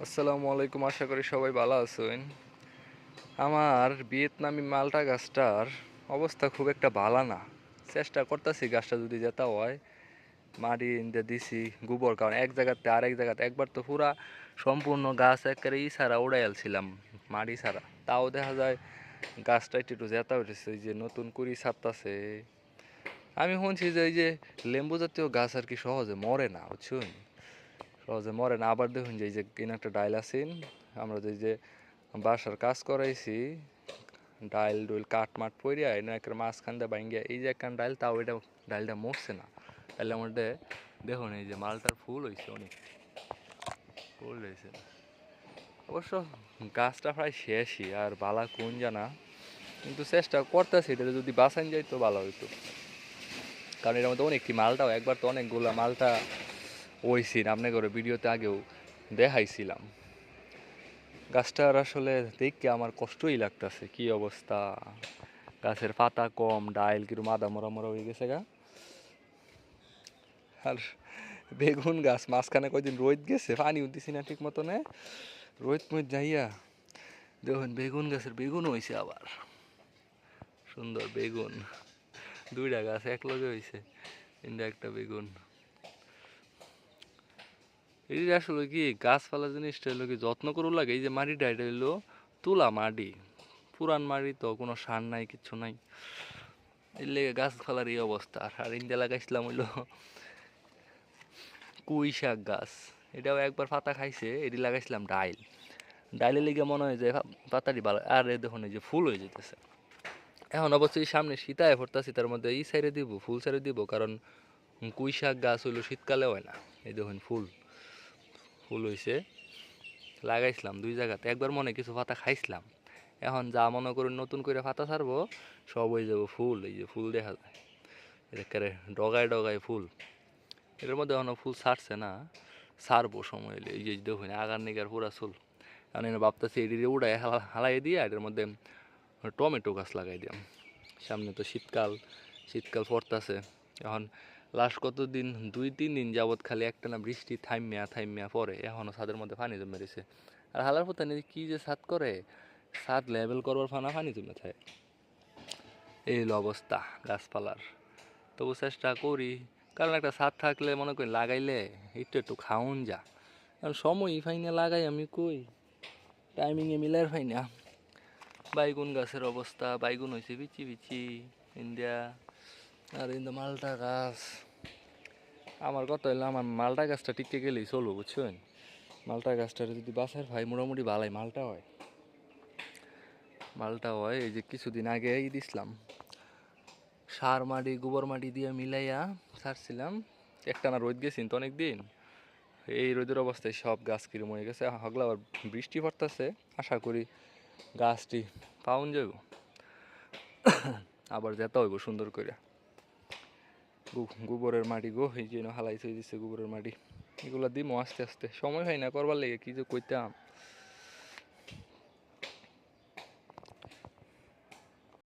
আসসালামু আলাইকুম, আশা করি সবাই ভালো আছেন। আমার ভিয়েতনামি মালটা গাছটার অবস্থা খুব একটা ভালো না। চেষ্টা করতেছি গাছটা যদি যেটা হয়, মাটি এনে দিছি গোবর, কারণ এক জায়গাতে আরেক জায়গাতে একবার তো পুরা সম্পূর্ণ গাছ একেবারে ছাড়া উড়াইয়ালছিলাম, মাটি ছাড়া। তাও দেখা যায় গাছটা একটু একটু জেতা উঠেছে, ওই যে নতুন কুড়ি ছাড়তাছে। আমি শুনছি যে এই যে লেম্বু জাতীয় গাছ আর কি সহজে মরে না, বুঝছুন? সহজে মরে না। আবার দেখুন যে এই যে কিনা একটা ডাইল আছেন, আমরা যে বাসার কাজ করাইছি, ডাইল ডুইল কাঠ মাঠ পইরা এনে একটা মাঝখান দিয়ে ভাঙ্গিয়া এই যে একটা ডাইল, তাও এটা ডাইলটা মরছে না। ডাইলের মধ্যে দেখুন এই যে মালটার ফুল হয়েছে, অনেক ফুল হয়েছে। অবশ্য গাছটা প্রায় শেষই, আর বালা কোন জানা, কিন্তু চেষ্টা করতেছি এটা যদি বাঁচান যায় তো ভালো হইতো। কারণ এর মধ্যে অনেকটি মালটাও একবার তো অনেকগুলা মালটা হইছি, আপনি করে ভিডিওতে আগেও দেখাইছিলাম। গাছটার আসলে দেখে আমার কষ্টই লাগতেছে, কি অবস্থা। গাছের পাতা কম, ডাইল কিরম আদা মরা মরা হয়ে গেছে গা। আর বেগুন গাছ মাঝখানে কয়দিন রোদ গেছে, পানি উঠতেছি না ঠিক মতনে, রোদ মুদ যাইয়া দেখুন বেগুন গাছের বেগুন হয়েছে আবার, সুন্দর বেগুন। দুইটা গাছ এক লগে হয়েছে, তিনটা একটা বেগুন। এই যে আসলে কি গাছপালা জিনিসটা হলো কি যত্ন করু লাগে। এই যে মাটিটা, এটা হলো তুলা মাটি, পুরান মাটি তো কোনো সার নাই, কিচ্ছু নাই। এর লেগে গাছপালার এই অবস্থা। আর ইন্ডিয়া লাগাইছিলাম হইলো কুই শাক গাছ, এটাও একবার পাতা খাইছে। এটি লাগাইছিলাম ডাইল, ডাইলের লেগে মনে হয় যে পাতাটি ভালো। আর এ দেখুন এই যে ফুল হয়ে যেতেছে। এখন অবশ্যই সামনে শীতায় পড়তাছি, তার মধ্যে এই সাইডে দিব, ফুল সাইডে দিব, কারণ কুই শাক গাছ হইলো শীতকালে হয় না। এই দেখুন ফুল, ফুল হয়েছে। লাগাইছিলাম দুই জায়গাতে, একবার মনে কিছু পাতা খাইছিলাম। এখন যা মনে করুন নতুন করে পাতা ছাড়বো, সব হয়ে যাবো ফুল। এই যে ফুল দেখা যায় একেবারে ডগায় ডগায় ফুল। এটার মধ্যে এখনো ফুল ছাড়ছে না, ছাড়বো সময় হলে। এই যে দেখুন আগার নিগার পুরা চুল। এখন এনে ভাবতেছি এটি উড়াই হালাই দিয়ে এটার মধ্যে টমেটো গাছ লাগাই দিলাম। সামনে তো শীতকাল, শীতকাল পড়তাছে। এখন লাস্ট কতদিন, 2-3 দিন যাবৎ খালি একটানা বৃষ্টি থাইমিয়া থাইমিয়া পড়ে, এখনও ছাদের মধ্যে পানি জমে রয়েছে। আর হালার পথে কি যে ছাদ করে, ছাদ লেভেল করবার ফানা পানি জমে থাকে। এই হলো অবস্থা গাছপালার। তবু চেষ্টা করি, কারণ একটা ছাদ থাকলে মনে করি লাগাইলে একটু একটু খাউন যা। কারণ সময়ই পাই না লাগাই, আমি কই টাইমিংয়ে মিলার পাই না। বাইগুন গাছের অবস্থা, বাইগুন হয়েছে বিচি বিচি ইন্ডিয়া। আর ইন্দা মালটা গাছ, আমার কথা হইলো আমার মালটা গাছটা টিকতে গেলেই চলবো, বুঝছেন? মালটা গাছটা যদি বাসার ভাই মোটামুটি ভালাই মালটা হয়, মালটা হয়। এই যে কিছুদিন আগে এই দিছিলাম সার মাটি গোবর মাটি দিয়ে মিলাইয়া ছাড়ছিলাম, একটানা রোদ গেছিন তো অনেক দিন। এই রোদের অবস্থায় সব গাছ কিরম হয়ে গেছে। হগলা আবার বৃষ্টি পড়তেছে, আশা করি গাছটি পাউন যাব, আবার যেতে হইব সুন্দর করে। গোবরের মাটি গো, এই যে হালাই থই দিচ্ছে গোবরের মাটি, এগুলো দিমো আস্তে আস্তে। সময় হয় না করবার লেগে, কি যে কইতাম।